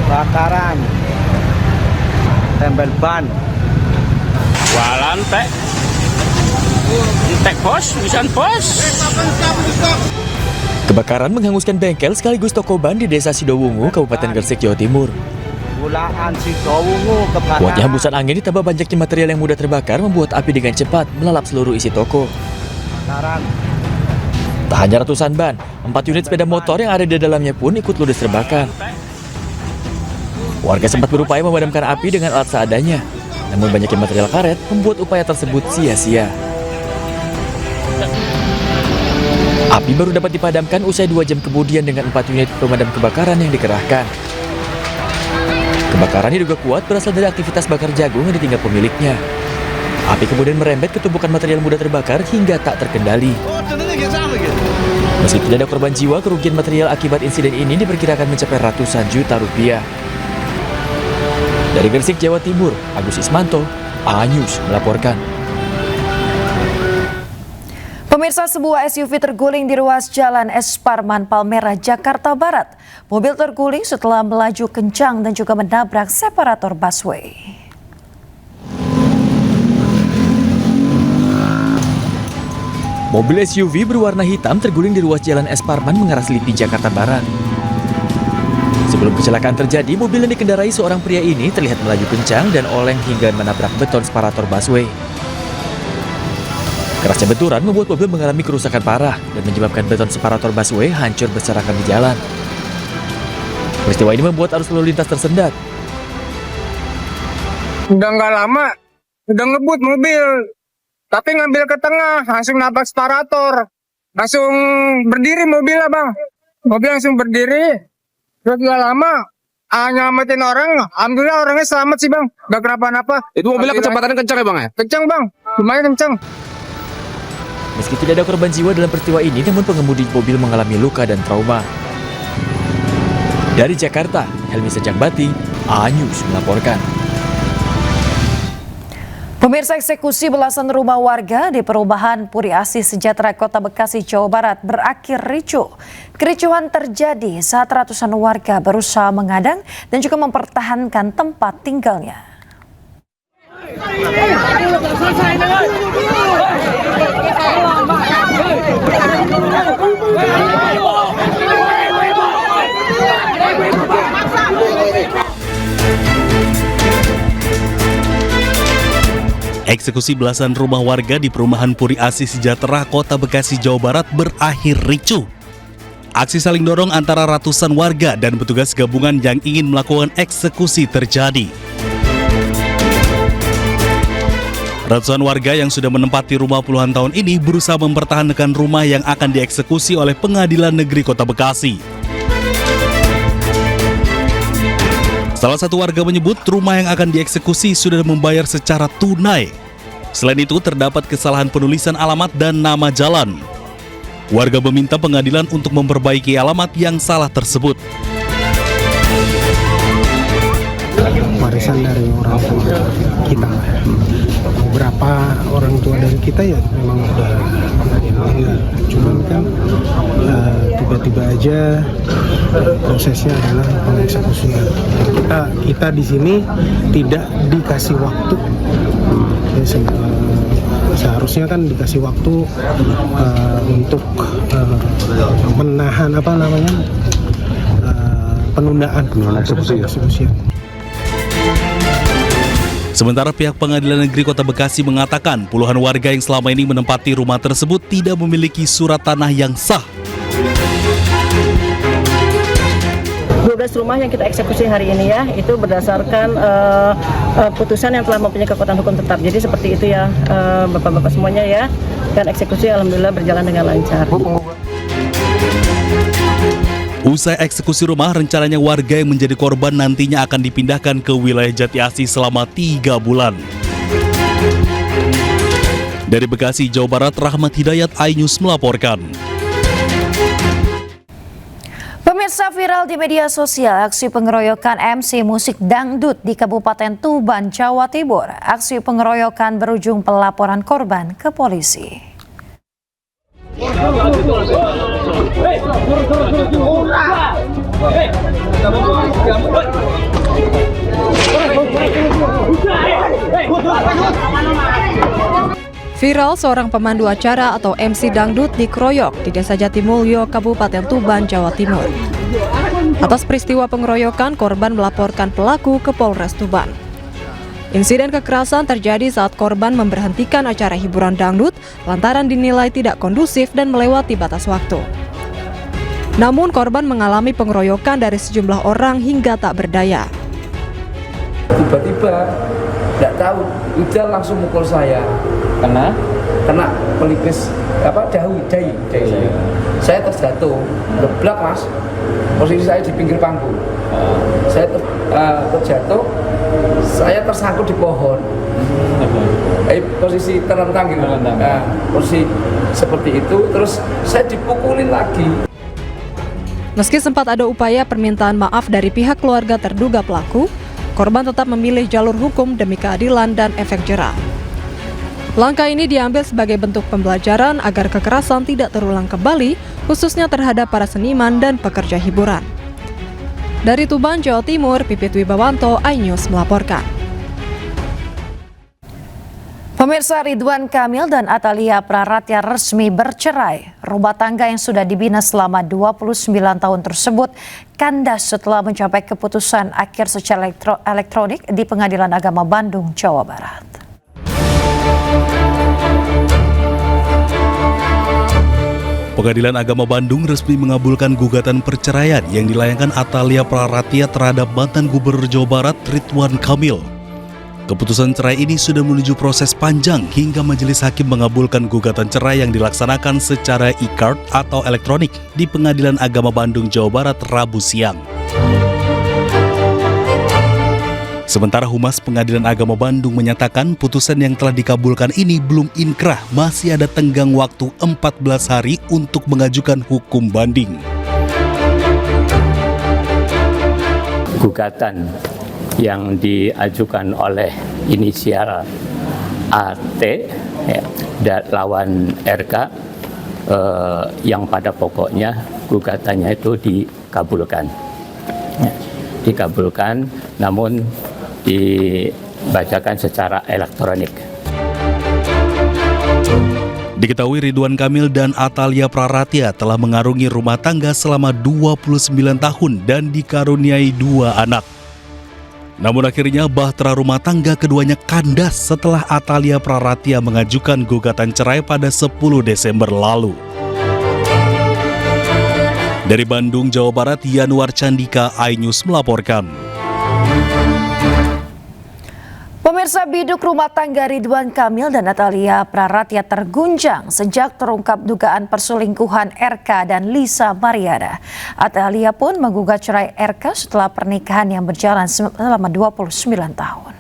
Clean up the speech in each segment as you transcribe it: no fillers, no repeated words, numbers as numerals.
Bakaran, tempel ban. Jualan teh. Tek bos, misan bos. Kebakaran menghanguskan bengkel sekaligus toko ban di Desa Sidowungu, Kabupaten Gresik, Jawa Timur. Gulaan Sidowungu kebakaran. Kuatnya hembusan angin ditambah banyaknya material yang mudah terbakar membuat api dengan cepat melalap seluruh isi toko. Bakaran. Tak hanya ratusan ban, 4 unit sepeda motor yang ada di dalamnya pun ikut ludes terbakar. Warga sempat berupaya memadamkan api dengan alat seadanya, namun banyaknya material karet membuat upaya tersebut sia-sia. Api baru dapat dipadamkan usai 2 jam kemudian dengan 4 unit pemadam kebakaran yang dikerahkan. Kebakaran diduga kuat berasal dari aktivitas bakar jagung yang ditinggal pemiliknya. Api kemudian merembet ke tumpukan material mudah terbakar hingga tak terkendali. Meski tidak ada korban jiwa, kerugian material akibat insiden ini diperkirakan mencapai ratusan juta rupiah. Dari Gresik, Jawa Timur, Agus Ismanto, A-News melaporkan. Pemirsa, sebuah SUV terguling di ruas jalan S. Parman, Palmerah, Jakarta Barat. Mobil terguling setelah melaju kencang dan juga menabrak separator busway. Mobil SUV berwarna hitam terguling di ruas jalan S. Parman mengarah Selipi, Jakarta Barat. Sebelum kecelakaan terjadi, mobil yang dikendarai seorang pria ini terlihat melaju kencang dan oleng hingga menabrak beton separator busway. Kerasnya benturan membuat mobil mengalami kerusakan parah dan menyebabkan beton separator busway hancur berserakan di jalan. Peristiwa ini membuat arus lalu lintas tersendat. Udah nggak lama, udah ngebut mobil, tapi ngambil ke tengah, langsung nabrak separator, langsung berdiri mobilnya bang, mobil langsung berdiri, terus nggak lama, nyelamatin orang, alhamdulillah orangnya selamat sih bang, nggak kenapa-napa. Itu mobilnya kecepatannya kencang ya bang ya? Kencang bang, lumayan kencang. Meski tidak ada korban jiwa dalam peristiwa ini, namun pengemudi mobil mengalami luka dan trauma. Dari Jakarta, Helmi Sejangbati, A-News melaporkan. Pemirsa, eksekusi belasan rumah warga di perumahan Puri Asih Sejahtera, Kota Bekasi, Jawa Barat berakhir ricuh. Kericuhan terjadi saat ratusan warga berusaha mengadang dan juga mempertahankan tempat tinggalnya. Eksekusi belasan rumah warga di perumahan Puri Asih Sejahtera, Kota Bekasi, Jawa Barat berakhir ricuh. Aksi saling dorong antara ratusan warga dan petugas gabungan yang ingin melakukan eksekusi terjadi. Ratusan warga yang sudah menempati rumah puluhan tahun ini berusaha mempertahankan rumah yang akan dieksekusi oleh Pengadilan Negeri Kota Bekasi. Salah satu warga menyebut rumah yang akan dieksekusi sudah membayar secara tunai. Selain itu, terdapat kesalahan penulisan alamat dan nama jalan. Warga meminta pengadilan untuk memperbaiki alamat yang salah tersebut. Warisan dari orang tua kita. Beberapa orang tua dari kita ya memang udah meninggal. Cuman kan tiba-tiba aja prosesnya adalah pengeksekusian. Kita di sini tidak dikasih waktu. Seharusnya kan dikasih waktu untuk menahan penundaan eksekusi. Sementara pihak Pengadilan Negeri Kota Bekasi mengatakan puluhan warga yang selama ini menempati rumah tersebut tidak memiliki surat tanah yang sah. 12 rumah yang kita eksekusi hari ini ya, itu berdasarkan putusan yang telah mempunyai kekuatan hukum tetap. Jadi seperti itu ya Bapak-Bapak semuanya ya. Dan eksekusi alhamdulillah berjalan dengan lancar. Usai eksekusi rumah, rencananya warga yang menjadi korban nantinya akan dipindahkan ke wilayah Jati Asih selama 3 bulan. Dari Bekasi, Jawa Barat, Rahmat Hidayat, A-News melaporkan. Pemirsa, viral di media sosial aksi pengeroyokan MC musik dangdut di Kabupaten Tuban, Jawa Timur. Aksi pengeroyokan berujung pelaporan korban ke polisi. Viral seorang pemandu acara atau MC dangdut dikeroyok di Desa Jatimulyo, Kabupaten Tuban, Jawa Timur. Atas peristiwa pengeroyokan, korban melaporkan pelaku ke Polres Tuban. Insiden kekerasan terjadi saat korban memberhentikan acara hiburan dangdut lantaran dinilai tidak kondusif dan melewati batas waktu. Namun korban mengalami pengeroyokan dari sejumlah orang hingga tak berdaya. Tiba-tiba tidak tahu, udah langsung mukul saya. Kena pelipis dahi saya. Saya terjatuh, geblak mas. Posisi saya di pinggir panggung. Saya terjatuh, saya tersangkut di pohon. Posisi terlentang gitu. Nah, posisi seperti itu, terus saya dipukulin lagi. Meski sempat ada upaya permintaan maaf dari pihak keluarga terduga pelaku, korban tetap memilih jalur hukum demi keadilan dan efek jera. Langkah ini diambil sebagai bentuk pembelajaran agar kekerasan tidak terulang kembali, khususnya terhadap para seniman dan pekerja hiburan. Dari Tuban, Jawa Timur, Pipit Wibawanto, iNews melaporkan. Pemirsa, Ridwan Kamil dan Atalia Praratya resmi bercerai. Rumah tangga yang sudah dibina selama 29 tahun tersebut kandas setelah mencapai keputusan akhir secara elektronik di Pengadilan Agama Bandung, Jawa Barat. Pengadilan Agama Bandung resmi mengabulkan gugatan perceraian yang dilayangkan Atalia Praratya terhadap mantan Gubernur Jawa Barat Ridwan Kamil. Keputusan cerai ini sudah menuju proses panjang hingga majelis hakim mengabulkan gugatan cerai yang dilaksanakan secara e-card atau elektronik di Pengadilan Agama Bandung, Jawa Barat, Rabu siang. Sementara Humas Pengadilan Agama Bandung menyatakan putusan yang telah dikabulkan ini belum inkrah, masih ada tenggang waktu 14 hari untuk mengajukan hukum banding. Gugatan yang diajukan oleh inisial AT lawan RK yang pada pokoknya gugatannya itu dikabulkan. Dikabulkan, namun dibacakan secara elektronik. Diketahui Ridwan Kamil dan Atalia Praratya telah mengarungi rumah tangga selama 29 tahun dan dikaruniai 2 anak. Namun akhirnya bahtera rumah tangga keduanya kandas setelah Atalia Praratya mengajukan gugatan cerai pada 10 Desember lalu. Dari Bandung, Jawa Barat, Yanuar Candika, iNews melaporkan. Pemirsa, biduk rumah tangga Ridwan Kamil dan Atalia Praratya terguncang sejak terungkap dugaan perselingkuhan RK dan Lisa Mariana. Atalia pun menggugat cerai RK setelah pernikahan yang berjalan selama 29 tahun.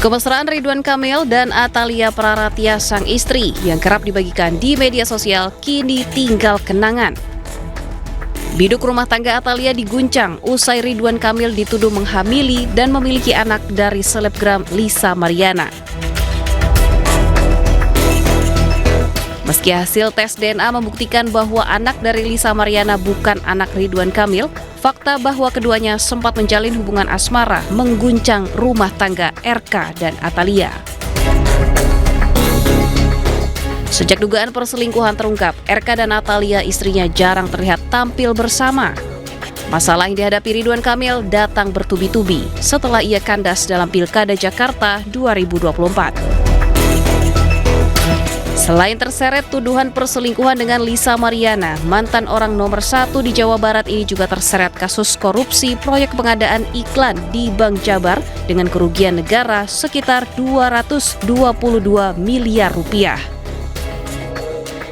Kemesraan Ridwan Kamil dan Atalia Praratya sang istri yang kerap dibagikan di media sosial kini tinggal kenangan. Biduk rumah tangga Atalia diguncang usai Ridwan Kamil dituduh menghamili dan memiliki anak dari selebgram Lisa Mariana. Meski hasil tes DNA membuktikan bahwa anak dari Lisa Mariana bukan anak Ridwan Kamil, fakta bahwa keduanya sempat menjalin hubungan asmara mengguncang rumah tangga RK dan Atalia. Sejak dugaan perselingkuhan terungkap, RK dan Atalia istrinya jarang terlihat tampil bersama. Masalah yang dihadapi Ridwan Kamil datang bertubi-tubi setelah ia kandas dalam Pilkada Jakarta 2024. Selain terseret tuduhan perselingkuhan dengan Lisa Mariana, mantan orang nomor 1 di Jawa Barat ini juga terseret kasus korupsi proyek pengadaan iklan di Bank Jabar dengan kerugian negara sekitar 222 miliar rupiah.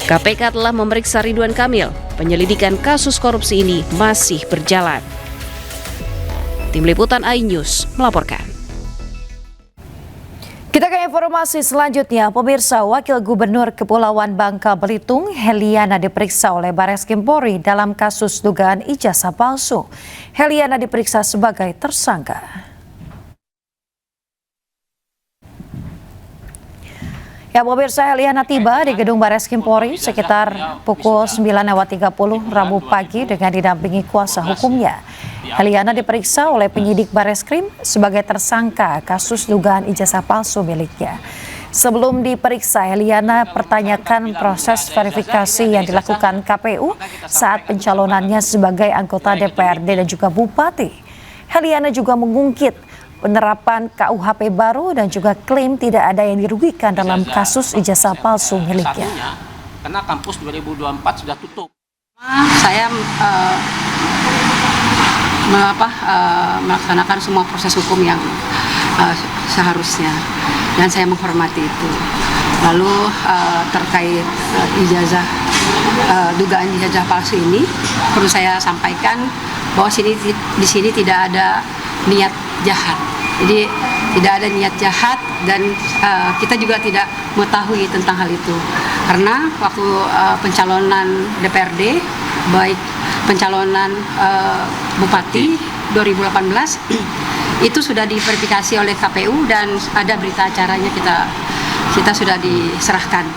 KPK telah memeriksa Ridwan Kamil. Penyelidikan kasus korupsi ini masih berjalan. Tim Liputan iNews melaporkan. Kita ke informasi selanjutnya. Pemirsa, Wakil Gubernur Kepulauan Bangka Belitung, Heliana diperiksa oleh Barreskrim Polri dalam kasus dugaan ijazah palsu. Heliana diperiksa sebagai tersangka. Ya, pemirsa, Heliana tiba di gedung Bareskrim Polri sekitar pukul 9.30 Rabu pagi dengan didampingi kuasa hukumnya. Heliana diperiksa oleh penyidik Bareskrim sebagai tersangka kasus dugaan ijazah palsu miliknya. Sebelum diperiksa, Heliana pertanyakan proses verifikasi yang dilakukan KPU saat pencalonannya sebagai anggota DPRD dan juga bupati. Heliana juga mengungkit penerapan KUHP baru dan juga klaim tidak ada yang dirugikan dalam kasus ijazah palsu miliknya. Karena kampus 2024 sudah tutup. Saya melaksanakan semua proses hukum yang seharusnya, dan saya menghormati itu. Lalu terkait ijazah, dugaan ijazah palsu ini, perlu saya sampaikan bahwa di sini tidak ada niat jahat. Jadi tidak ada niat jahat, dan kita juga tidak mengetahui tentang hal itu. Karena waktu pencalonan DPRD, baik pencalonan Bupati 2018 itu sudah diverifikasi oleh KPU dan ada berita acaranya kita sudah diserahkan.